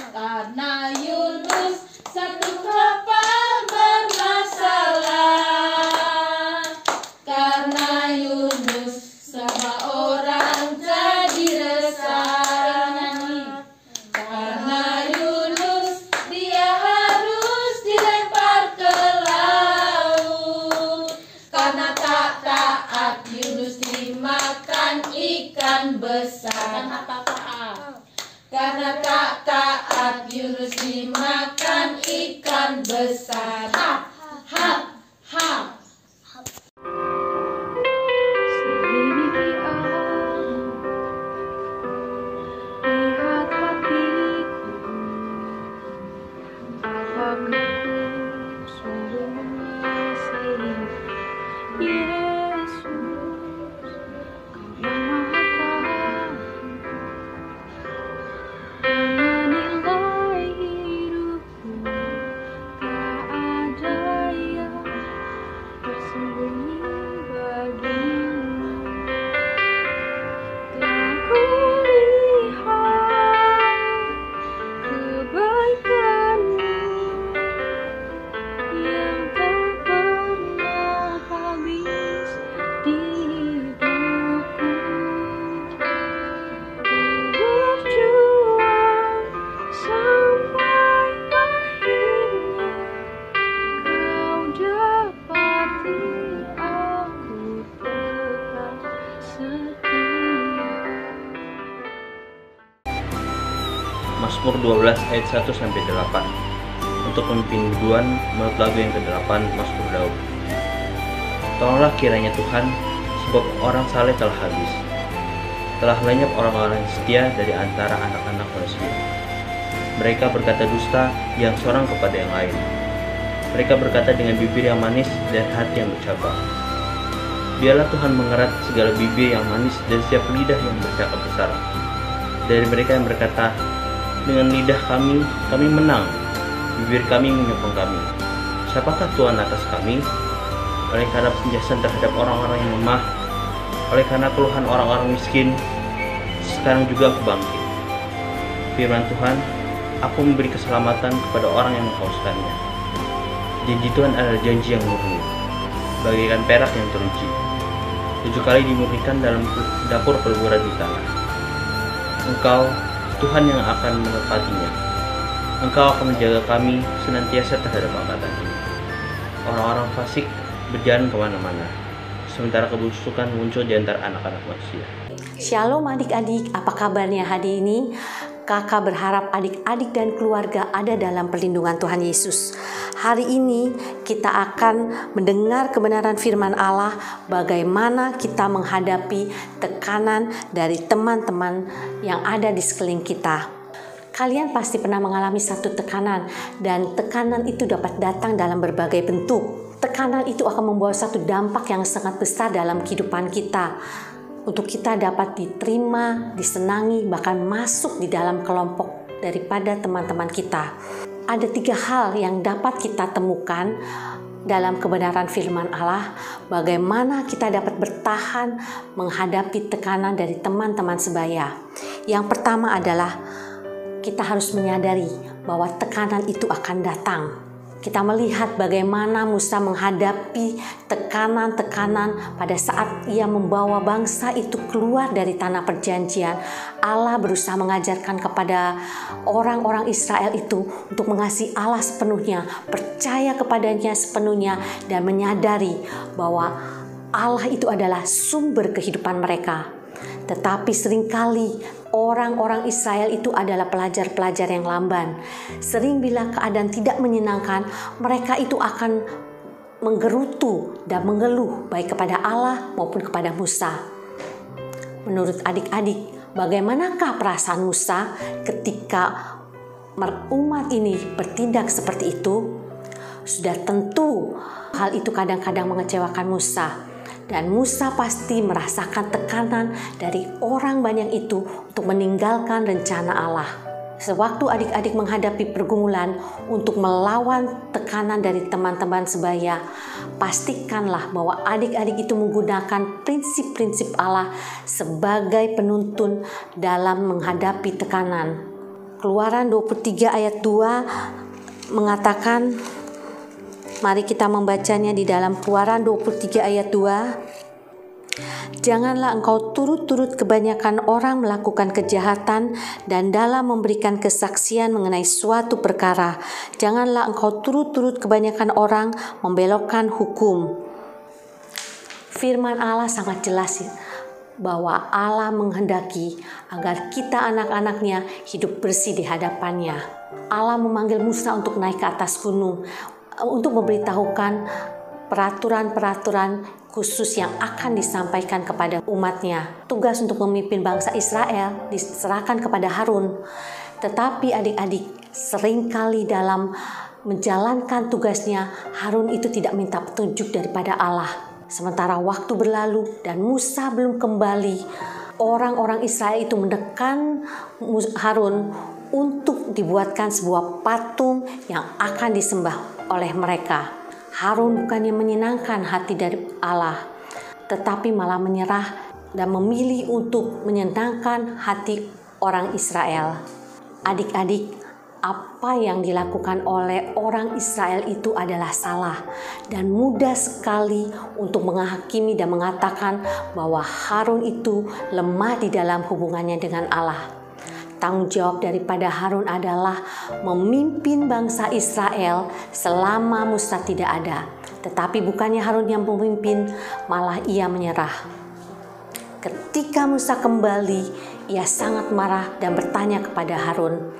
Karena Yunus satu kapal bermasalah. Karena Yunus sama orang jadi resah. Karena Yunus dia harus dilempar ke laut. Karena tak taat Yunus dimakan ikan besar. Karena tak taat Yunus dimakan ikan besar. Hap, hap, hap. Selidiki aku, lihat hatiku, apakah ku sungguh mengasihi Yesus, Kau yang Maha Tahu, menilai hidupku, tak ada yang tersembunyi bagimu. Telah kulihat kebaikanmu yang tak pernah habis di hidupku. Ku berjuang sampai akhirnya Kau dapati aku tetap setia. Mazmur 12 ayat 1-8. Untuk pemimpin biduan menurut lagu yang ke-8 Mazmur Daud. Tolonglah kiranya Tuhan, sebab orang saleh telah habis. Telah lenyap orang-orang yang setia dari antara anak-anak manusia. Mereka berkata dusta yang seorang kepada yang lain. Mereka berkata dengan bibir yang manis dan hati yang bercabang. Biarlah Tuhan mengerat segala bibir yang manis dan setiap lidah yang bercakap besar. Dari mereka yang berkata, dengan lidah kami menang, bibir kami menyokong kami. Siapakah Tuhan atas kami? Oleh karena penjelasan terhadap orang-orang yang lemah, oleh karena keluhan orang-orang miskin, sekarang juga aku bangkit. Firman Tuhan, aku memberi keselamatan kepada orang yang menghauskannya. Janji Tuhan adalah janji yang murni, bagaikan perak yang teruji. 7 kali dimurnikan dalam dapur peleburan di tanah. Engkau, Tuhan yang akan menepatinya. Engkau akan menjaga kami senantiasa terhadap angkatan ini. Orang-orang fasik berjalan kemana-mana, sementara kebusukan muncul di antara anak-anak manusia. Shalom adik-adik, apa kabarnya hari ini? Kakak berharap adik-adik dan keluarga ada dalam perlindungan Tuhan Yesus. Hari ini kita akan mendengar kebenaran firman Allah, bagaimana kita menghadapi tekanan dari teman-teman yang ada di sekeliling kita. Kalian pasti pernah mengalami satu tekanan, dan tekanan itu dapat datang dalam berbagai bentuk. Tekanan itu akan membawa satu dampak yang sangat besar dalam kehidupan kita. Untuk kita dapat diterima, disenangi, bahkan masuk di dalam kelompok daripada teman-teman kita. Ada 3 hal yang dapat kita temukan dalam kebenaran firman Allah, bagaimana kita dapat bertahan menghadapi tekanan dari teman-teman sebaya. Yang pertama adalah kita harus menyadari bahwa tekanan itu akan datang. Kita melihat bagaimana Musa menghadapi tekanan-tekanan pada saat ia membawa bangsa itu keluar dari tanah perjanjian. Allah berusaha mengajarkan kepada orang-orang Israel itu untuk mengasihi Allah sepenuhnya, percaya kepadanya sepenuhnya, dan menyadari bahwa Allah itu adalah sumber kehidupan mereka. Tetapi seringkali orang-orang Israel itu adalah pelajar-pelajar yang lamban. Sering bila keadaan tidak menyenangkan, mereka itu akan menggerutu dan mengeluh baik kepada Allah maupun kepada Musa. Menurut adik-adik, bagaimanakah perasaan Musa ketika umat ini bertindak seperti itu? Sudah tentu hal itu kadang-kadang mengecewakan Musa. Dan Musa pasti merasakan tekanan dari orang banyak itu untuk meninggalkan rencana Allah. Sewaktu adik-adik menghadapi pergumulan untuk melawan tekanan dari teman-teman sebaya, pastikanlah bahwa adik-adik itu menggunakan prinsip-prinsip Allah sebagai penuntun dalam menghadapi tekanan. Keluaran 23 ayat 2 mengatakan, mari kita membacanya di dalam Keluaran 23 ayat 2. Janganlah engkau turut-turut kebanyakan orang melakukan kejahatan dan dalam memberikan kesaksian mengenai suatu perkara. Janganlah engkau turut-turut kebanyakan orang membelokkan hukum. Firman Allah sangat jelas bahwa Allah menghendaki agar kita anak-anaknya hidup bersih di hadapannya. Allah memanggil Musa untuk naik ke atas gunung untuk memberitahukan peraturan-peraturan khusus yang akan disampaikan kepada umatnya. Tugas untuk memimpin bangsa Israel diserahkan kepada Harun. Tetapi adik-adik, seringkali dalam menjalankan tugasnya, Harun itu tidak minta petunjuk daripada Allah. Sementara waktu berlalu dan Musa belum kembali, orang-orang Israel itu mendekan Harun untuk dibuatkan sebuah patung yang akan disembah oleh mereka. Harun bukannya menyenangkan hati dari Allah, tetapi malah menyerah dan memilih untuk menyenangkan hati orang Israel. Adik-adik, apa yang dilakukan oleh orang Israel itu adalah salah dan mudah sekali untuk menghakimi dan mengatakan bahwa Harun itu lemah di dalam hubungannya dengan Allah. Tanggung jawab daripada Harun adalah memimpin bangsa Israel selama Musa tidak ada. Tetapi bukannya Harun yang memimpin, malah ia menyerah. Ketika Musa kembali, ia sangat marah dan bertanya kepada Harun,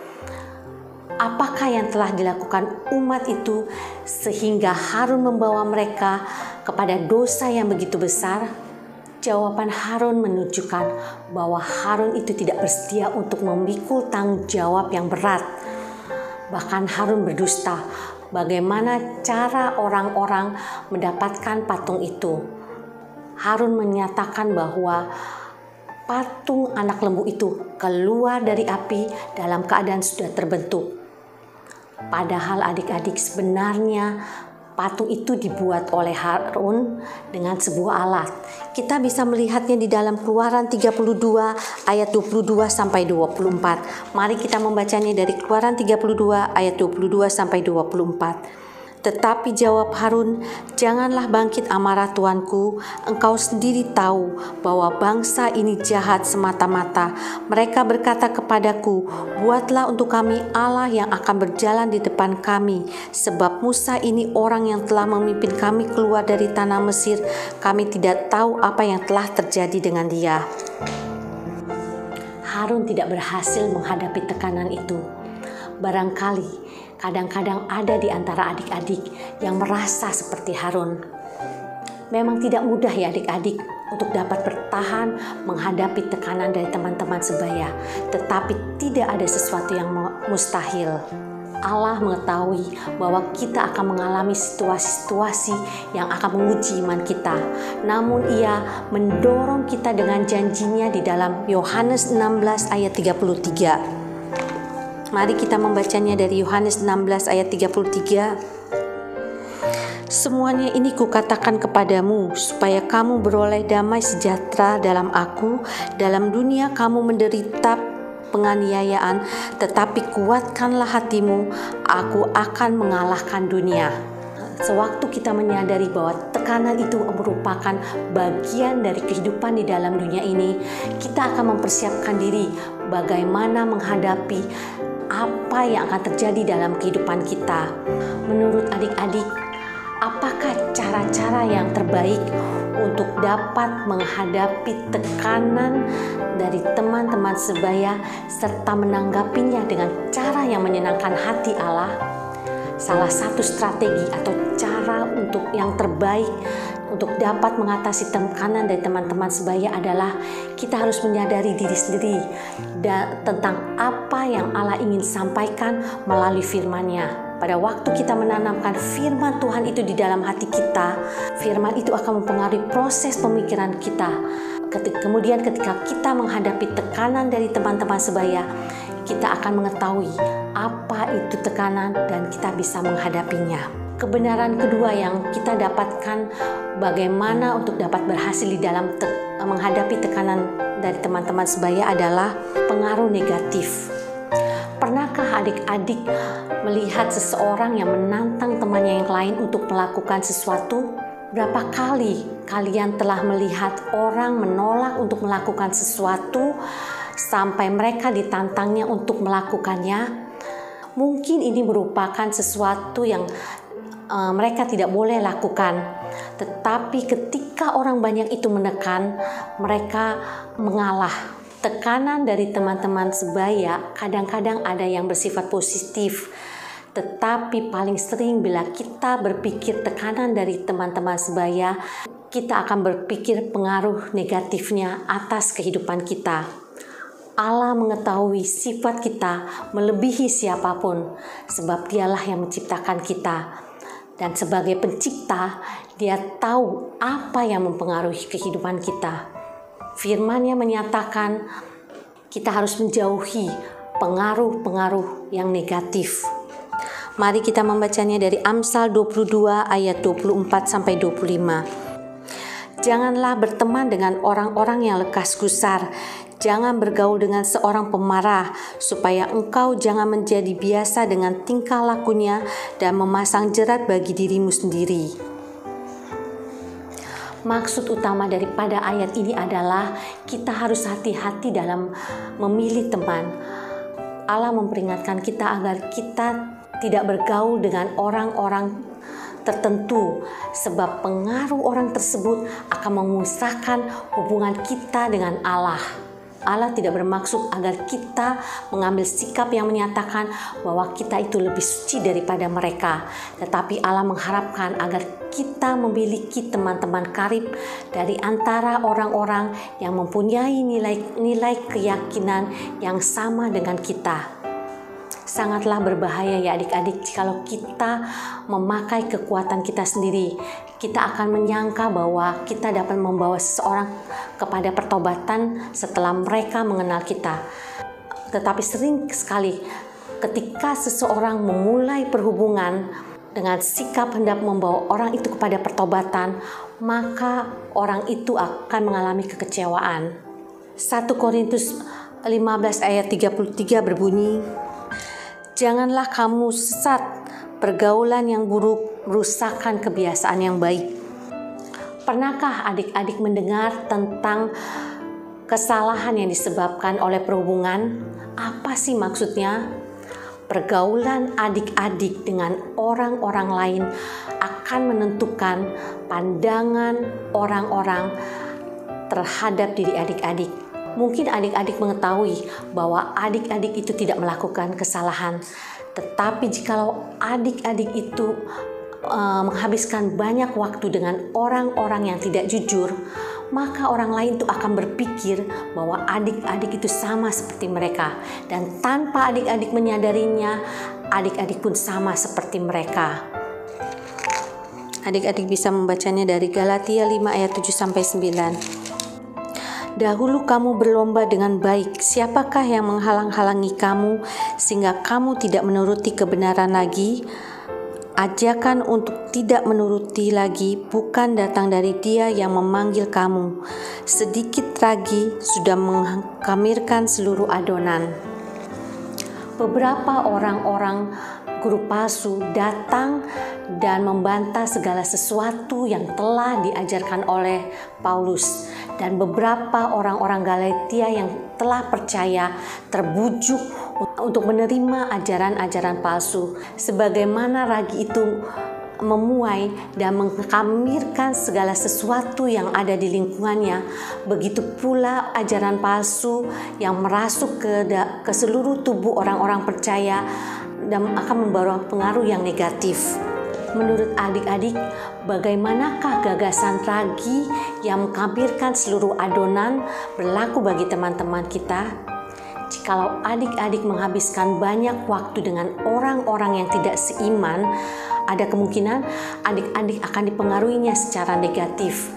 apakah yang telah dilakukan umat itu sehingga Harun membawa mereka kepada dosa yang begitu besar? Jawaban Harun menunjukkan bahwa Harun itu tidak bersedia untuk memikul tanggung jawab yang berat. Bahkan Harun berdusta. Bagaimana cara orang-orang mendapatkan patung itu? Harun menyatakan bahwa patung anak lembu itu keluar dari api dalam keadaan sudah terbentuk. Padahal adik-adik, sebenarnya patung itu dibuat oleh Harun dengan sebuah alat. Kita bisa melihatnya di dalam Keluaran 32 ayat 22 sampai 24. Mari kita membacanya dari Keluaran 32 ayat 22 sampai 24. Tetapi jawab Harun, janganlah bangkit amarah tuanku, engkau sendiri tahu bahwa bangsa ini jahat semata-mata. Mereka berkata kepadaku, buatlah untuk kami Allah yang akan berjalan di depan kami. Sebab Musa ini orang yang telah memimpin kami keluar dari tanah Mesir, kami tidak tahu apa yang telah terjadi dengan dia. Harun tidak berhasil menghadapi tekanan itu. Barangkali kadang-kadang ada di antara adik-adik yang merasa seperti Harun. Memang tidak mudah ya adik-adik untuk dapat bertahan menghadapi tekanan dari teman-teman sebaya. Tetapi tidak ada sesuatu yang mustahil. Allah mengetahui bahwa kita akan mengalami situasi-situasi yang akan menguji iman kita. Namun Ia mendorong kita dengan janjinya di dalam Yohanes 16 ayat 33. Mari kita membacanya dari Yohanes 16 ayat 33. Semuanya ini kukatakan kepadamu, supaya kamu beroleh damai sejahtera dalam aku. Dalam dunia kamu menderita penganiayaan, tetapi kuatkanlah hatimu, aku akan mengalahkan dunia. Sewaktu kita menyadari bahwa tekanan itu merupakan bagian dari kehidupan di dalam dunia ini, kita akan mempersiapkan diri bagaimana menghadapi apa yang akan terjadi dalam kehidupan kita. Menurut adik-adik, apakah cara-cara yang terbaik untuk dapat menghadapi tekanan dari teman-teman sebaya serta menanggapinya dengan cara yang menyenangkan hati Allah? Salah satu strategi atau cara untuk yang terbaik untuk dapat mengatasi tekanan dari teman-teman sebaya adalah kita harus menyadari diri sendiri tentang apa yang Allah ingin sampaikan melalui firman-Nya. Pada waktu kita menanamkan firman Tuhan itu di dalam hati kita, firman itu akan mempengaruhi proses pemikiran kita. Kemudian ketika kita menghadapi tekanan dari teman-teman sebaya, kita akan mengetahui apa itu tekanan dan kita bisa menghadapinya. Kebenaran kedua yang kita dapatkan bagaimana untuk dapat berhasil di dalam menghadapi tekanan dari teman-teman sebaya adalah pengaruh negatif. Pernahkah adik-adik melihat seseorang yang menantang temannya yang lain untuk melakukan sesuatu? Berapa kali kalian telah melihat orang menolak untuk melakukan sesuatu sampai mereka ditantangnya untuk melakukannya? Mungkin ini merupakan sesuatu yang mereka tidak boleh lakukan. Tetapi ketika orang banyak itu menekan, mereka mengalah. Tekanan dari teman-teman sebaya kadang-kadang ada yang bersifat positif. Tetapi paling sering bila kita berpikir tekanan dari teman-teman sebaya, kita akan berpikir pengaruh negatifnya atas kehidupan kita. Allah mengetahui sifat kita melebihi siapapun, sebab Dialah yang menciptakan kita. Dan sebagai pencipta, Dia tahu apa yang mempengaruhi kehidupan kita. Firman-Nya menyatakan kita harus menjauhi pengaruh-pengaruh yang negatif. Mari kita membacanya dari Amsal 22 ayat 24-25. Janganlah berteman dengan orang-orang yang lekas gusar. Jangan bergaul dengan seorang pemarah, supaya engkau jangan menjadi biasa dengan tingkah lakunya dan memasang jerat bagi dirimu sendiri. Maksud utama daripada ayat ini adalah kita harus hati-hati dalam memilih teman. Allah memperingatkan kita agar kita tidak bergaul dengan orang-orang tertentu, sebab pengaruh orang tersebut akan memusnahkan hubungan kita dengan Allah. Allah tidak bermaksud agar kita mengambil sikap yang menyatakan bahwa kita itu lebih suci daripada mereka. Tetapi Allah mengharapkan agar kita memiliki teman-teman karib dari antara orang-orang yang mempunyai nilai keyakinan yang sama dengan kita. Sangatlah berbahaya ya adik-adik kalau kita memakai kekuatan kita sendiri. Kita akan menyangka bahwa kita dapat membawa seseorang kepada pertobatan setelah mereka mengenal kita. Tetapi sering sekali ketika seseorang memulai perhubungan dengan sikap hendak membawa orang itu kepada pertobatan, maka orang itu akan mengalami kekecewaan. 1 Korintus 15 ayat 33 berbunyi, janganlah kamu sesat, pergaulan yang buruk merusakkan kebiasaan yang baik. Pernahkah adik-adik mendengar tentang kesalahan yang disebabkan oleh perhubungan? Apa sih maksudnya? Pergaulan adik-adik dengan orang-orang lain akan menentukan pandangan orang-orang terhadap diri adik-adik. Mungkin adik-adik mengetahui bahwa adik-adik itu tidak melakukan kesalahan. Tetapi jikalau adik-adik itu menghabiskan banyak waktu dengan orang-orang yang tidak jujur, maka orang lain itu akan berpikir bahwa adik-adik itu sama seperti mereka. Dan tanpa adik-adik menyadarinya, adik-adik pun sama seperti mereka. Adik-adik bisa membacanya dari Galatia 5 ayat 7-9. Dahulu kamu berlomba dengan baik, siapakah yang menghalang-halangi kamu sehingga kamu tidak menuruti kebenaran lagi? Ajakan untuk tidak menuruti lagi bukan datang dari Dia yang memanggil kamu. Sedikit lagi sudah mengkamirkan seluruh adonan. Beberapa orang-orang guru palsu datang dan membantah segala sesuatu yang telah diajarkan oleh Paulus, dan beberapa orang-orang Galatia yang telah percaya terbujuk untuk menerima ajaran-ajaran palsu. Sebagaimana ragi itu memuai dan mengkamirkan segala sesuatu yang ada di lingkungannya, begitu pula ajaran palsu yang merasuk ke seluruh tubuh orang-orang percaya dan akan membawa pengaruh yang negatif. Menurut adik-adik, bagaimanakah gagasan ragi yang mengkamirkan seluruh adonan berlaku bagi teman-teman kita? Jikalau adik-adik menghabiskan banyak waktu dengan orang-orang yang tidak seiman, ada kemungkinan adik-adik akan dipengaruhinya secara negatif.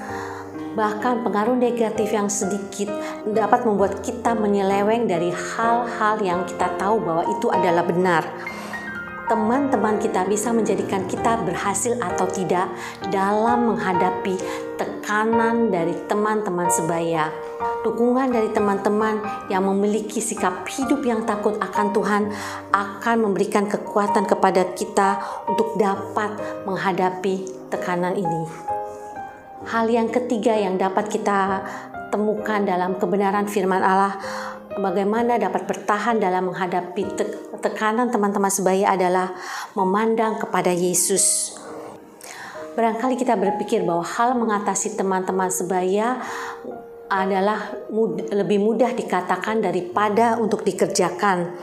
Bahkan pengaruh negatif yang sedikit dapat membuat kita menyeleweng dari hal-hal yang kita tahu bahwa itu adalah benar. Teman-teman kita bisa menjadikan kita berhasil atau tidak dalam menghadapi tekanan dari teman-teman sebaya. Dukungan dari teman-teman yang memiliki sikap hidup yang takut akan Tuhan akan memberikan kekuatan kepada kita untuk dapat menghadapi tekanan ini. Hal yang ketiga yang dapat kita temukan dalam kebenaran firman Allah, bagaimana dapat bertahan dalam menghadapi tekanan teman-teman sebaya adalah memandang kepada Yesus. Barangkali kita berpikir bahwa hal mengatasi teman-teman sebaya adalah lebih mudah dikatakan daripada untuk dikerjakan.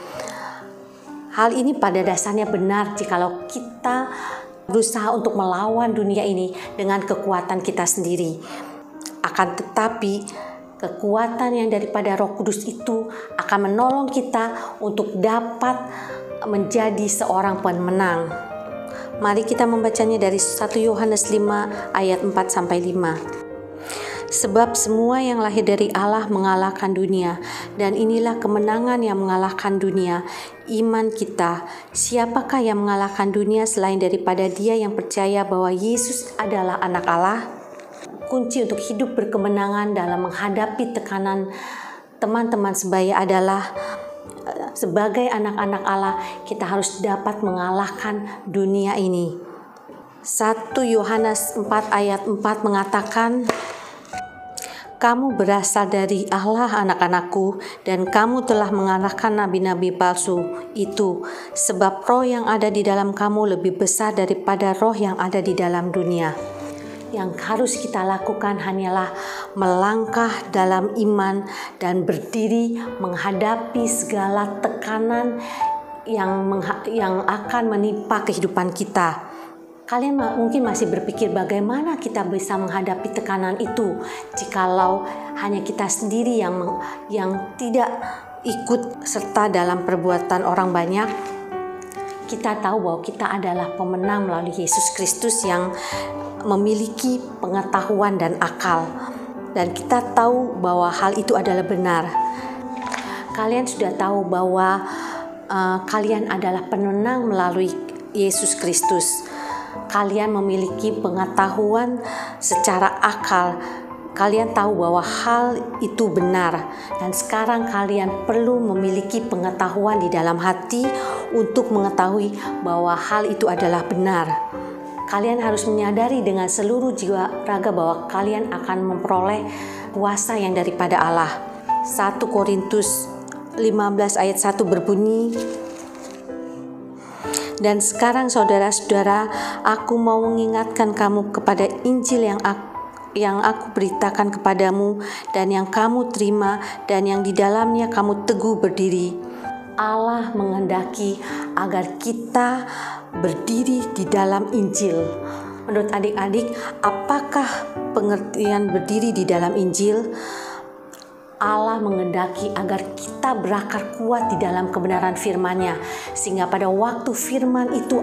Hal ini pada dasarnya benar jikalau kita berusaha untuk melawan dunia ini dengan kekuatan kita sendiri. Akan tetapi kekuatan yang daripada Roh Kudus itu akan menolong kita untuk dapat menjadi seorang pemenang. Mari kita membacanya dari 1 Yohanes 5 ayat 4-5. Sebab semua yang lahir dari Allah mengalahkan dunia, dan inilah kemenangan yang mengalahkan dunia, iman kita. Siapakah yang mengalahkan dunia selain daripada Dia yang percaya bahwa Yesus adalah anak Allah? Kunci untuk hidup berkemenangan dalam menghadapi tekanan teman-teman sebaya adalah sebagai anak-anak Allah, kita harus dapat mengalahkan dunia ini. 1 Yohanes 4 ayat 4 mengatakan, kamu berasal dari Allah anak-anakku, dan kamu telah mengalahkan nabi-nabi palsu itu, sebab roh yang ada di dalam kamu lebih besar daripada roh yang ada di dalam dunia. Yang harus kita lakukan hanyalah melangkah dalam iman dan berdiri menghadapi segala tekanan yang akan menimpa kehidupan kita. Kalian mungkin masih berpikir bagaimana kita bisa menghadapi tekanan itu jikalau hanya kita sendiri yang tidak ikut serta dalam perbuatan orang banyak. Kita tahu bahwa kita adalah pemenang melalui Yesus Kristus yang memiliki pengetahuan dan akal, dan kita tahu bahwa hal itu adalah benar. Kalian sudah tahu bahwa kalian adalah pemenang melalui Yesus Kristus. Kalian memiliki pengetahuan secara akal. Kalian tahu bahwa hal itu benar, dan sekarang kalian perlu memiliki pengetahuan di dalam hati untuk mengetahui bahwa hal itu adalah benar. Kalian harus menyadari dengan seluruh jiwa raga bahwa kalian akan memperoleh kuasa yang daripada Allah. 1 Korintus 15 ayat 1 berbunyi, dan sekarang saudara-saudara, aku mau mengingatkan kamu kepada Injil yang aku beritakan kepadamu dan yang kamu terima dan yang di dalamnya kamu teguh berdiri. Allah menghendaki agar kita berdiri di dalam Injil. Menurut adik-adik, apakah pengertian berdiri di dalam Injil? Allah menghendaki agar kita berakar kuat di dalam kebenaran firman-Nya, sehingga pada waktu firman itu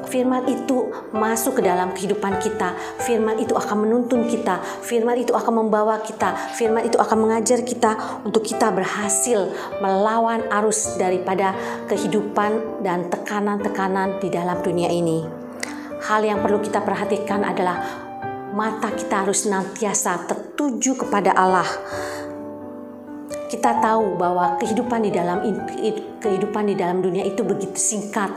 firman itu masuk ke dalam kehidupan kita, firman itu akan menuntun kita, firman itu akan membawa kita, firman itu akan mengajar kita untuk kita berhasil melawan arus daripada kehidupan dan tekanan-tekanan di dalam dunia ini. hal yang perlu kita perhatikan adalah mata kita harus senantiasa tertuju kepada Allah. Kita tahu bahwa kehidupan di dalam dunia itu begitu singkat,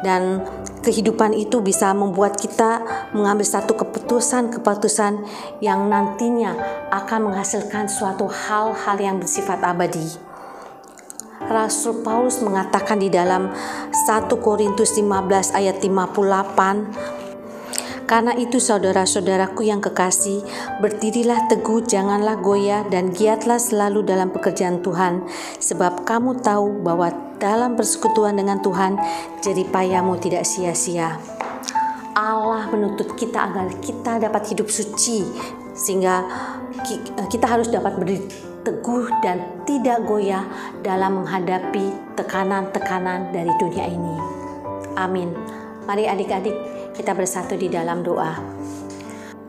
dan kehidupan itu bisa membuat kita mengambil satu keputusan yang nantinya akan menghasilkan suatu hal-hal yang bersifat abadi. Rasul Paulus mengatakan di dalam 1 Korintus 15 ayat 58, "Karena itu saudara-saudaraku yang kekasih, berdirilah teguh, janganlah goyah, dan giatlah selalu dalam pekerjaan Tuhan, sebab kamu tahu bahwa dalam persekutuan dengan Tuhan, jerih payahmu tidak sia-sia." Allah menuntut kita agar kita dapat hidup suci, sehingga kita harus dapat berdiri teguh dan tidak goyah dalam menghadapi tekanan-tekanan dari dunia ini. Amin. Mari adik-adik kita bersatu di dalam doa.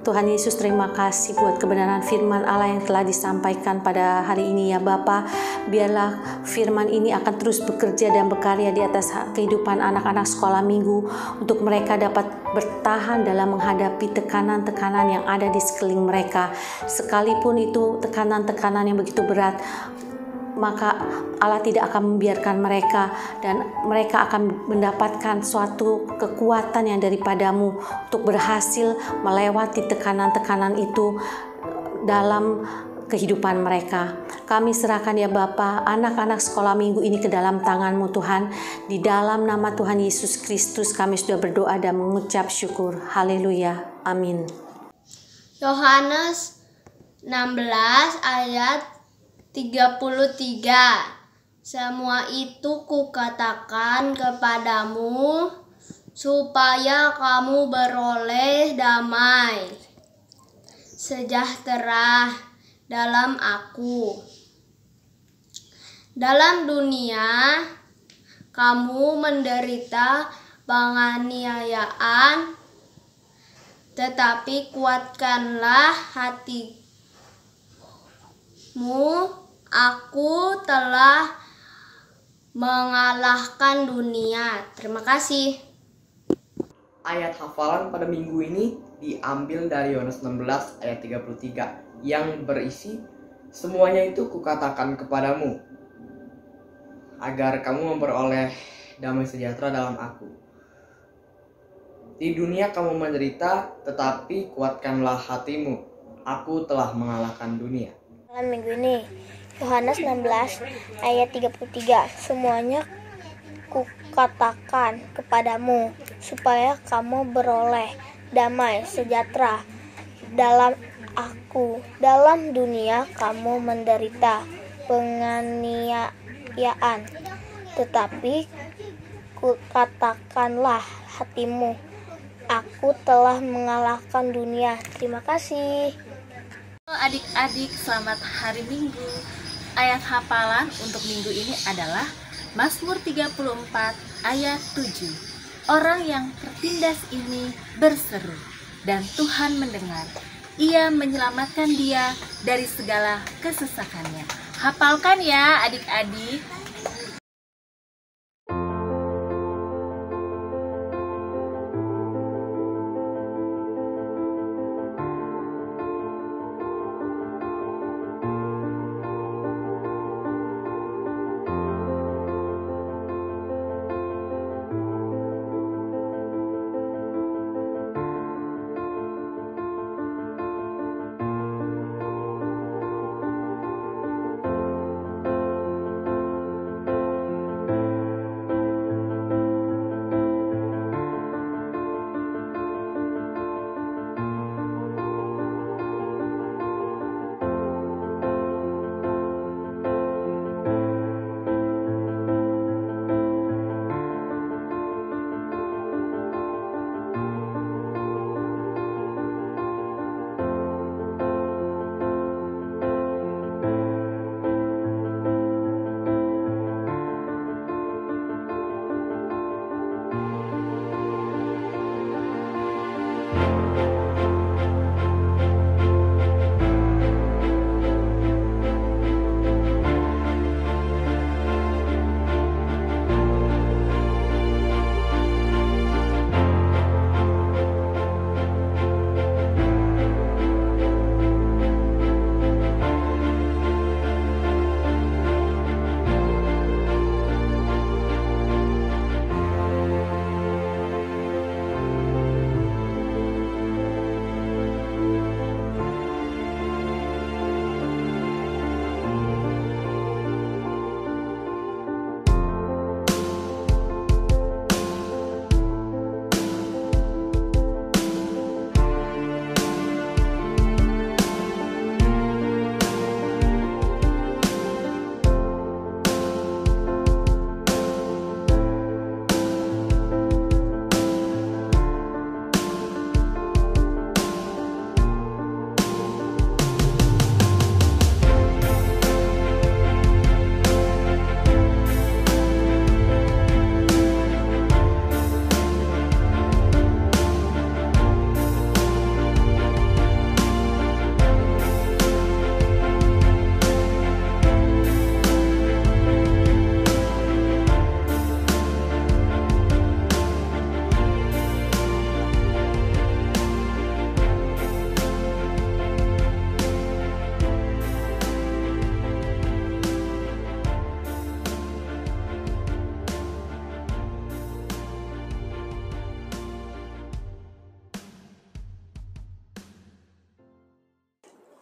Tuhan Yesus, terima kasih buat kebenaran firman Allah yang telah disampaikan pada hari ini ya Bapa. Biarlah firman ini akan terus bekerja dan berkarya di atas kehidupan anak-anak sekolah minggu, untuk mereka dapat bertahan dalam menghadapi tekanan-tekanan yang ada di sekeliling mereka. Sekalipun itu tekanan-tekanan yang begitu berat, maka Allah tidak akan membiarkan mereka, dan mereka akan mendapatkan suatu kekuatan yang daripadamu untuk berhasil melewati tekanan-tekanan itu dalam kehidupan mereka. Kami serahkan ya Bapa anak-anak sekolah minggu ini ke dalam tangan-Mu Tuhan. Di dalam nama Tuhan Yesus Kristus kami sudah berdoa dan mengucap syukur. Haleluya. Amin. Yohanes 16 ayat 33. Semua itu kukatakan kepadamu supaya kamu beroleh damai sejahtera dalam aku. Dalam dunia kamu menderita penganiayaan, tetapi kuatkanlah hatimu. Aku telah mengalahkan dunia. Terima kasih. Ayat hafalan pada minggu ini diambil dari Yohanes 16 ayat 33 yang berisi, "Semuanya itu kukatakan kepadamu, agar kamu memperoleh damai sejahtera dalam aku. Di dunia kamu menderita, tetapi kuatkanlah hatimu. Aku telah mengalahkan dunia." Dalam minggu ini Yohanes 16 ayat 33, "Semuanya kukatakan kepadamu supaya kamu beroleh damai sejahtera dalam aku. Dalam dunia kamu menderita penganiayaan, tetapi katakanlah hatimu, aku telah mengalahkan dunia." Terima kasih. Halo adik-adik, selamat hari Minggu. Ayat hafalan untuk minggu ini adalah Mazmur 34 ayat 7. Orang yang tertindas ini berseru, dan Tuhan mendengar. Ia menyelamatkan dia dari segala kesesakannya. Hafalkan ya adik-adik.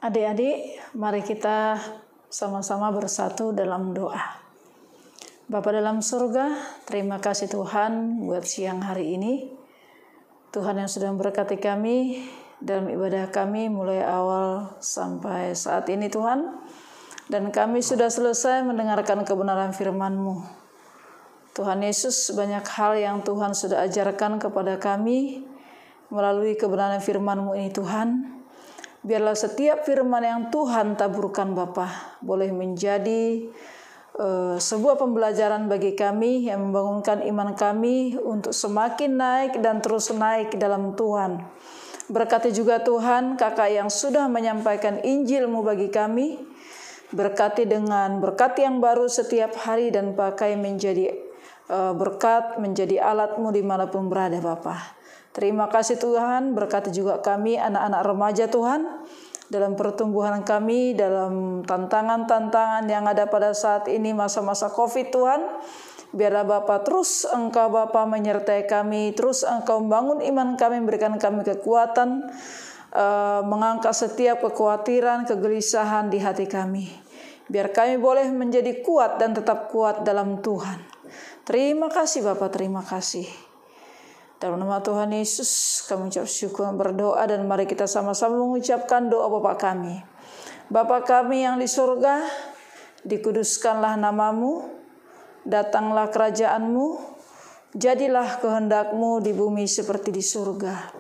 Adik-adik, mari kita sama-sama bersatu dalam doa. Bapa dalam surga, terima kasih Tuhan buat siang hari ini. Tuhan yang sudah memberkati kami dalam ibadah kami mulai awal sampai saat ini Tuhan. Dan kami sudah selesai mendengarkan kebenaran firman-Mu. Tuhan Yesus, banyak hal yang Tuhan sudah ajarkan kepada kami melalui kebenaran firman-Mu ini Tuhan. Biarlah setiap firman yang Tuhan taburkan Bapa boleh menjadi sebuah pembelajaran bagi kami yang membangunkan iman kami untuk semakin naik dan terus naik dalam Tuhan. Berkati juga Tuhan kakak yang sudah menyampaikan Injil-Mu bagi kami. Berkati dengan berkat yang baru setiap hari dan pakai menjadi berkat, menjadi alat-Mu dimanapun berada Bapa. Terima kasih Tuhan, berkati juga kami anak-anak remaja Tuhan dalam pertumbuhan kami, dalam tantangan-tantangan yang ada pada saat ini masa-masa COVID Tuhan. Biarlah Bapa terus Engkau Bapa menyertai kami, terus Engkau membangun iman kami, berikan kami kekuatan, mengangkat setiap kekhawatiran, kegelisahan di hati kami. Biar kami boleh menjadi kuat dan tetap kuat dalam Tuhan. Terima kasih Bapa, terima kasih. Dalam nama Tuhan Yesus kami ucap syukur berdoa dan mari kita sama-sama mengucapkan doa Bapa kami. Bapa kami yang di surga, dikuduskanlah nama-Mu, datanglah kerajaan-Mu, jadilah kehendak-Mu di bumi seperti di surga.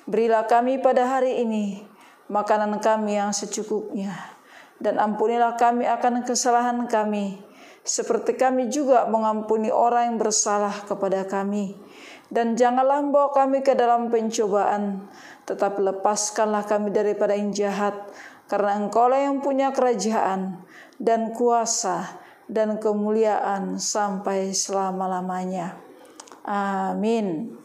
Berilah kami pada hari ini makanan kami yang secukupnya, dan ampunilah kami akan kesalahan kami, seperti kami juga mengampuni orang yang bersalah kepada kami. Dan janganlah membawa kami ke dalam pencobaan, tetapi lepaskanlah kami daripada yang jahat, karena Engkau-lah yang punya kerajaan dan kuasa dan kemuliaan sampai selama-lamanya. Amin.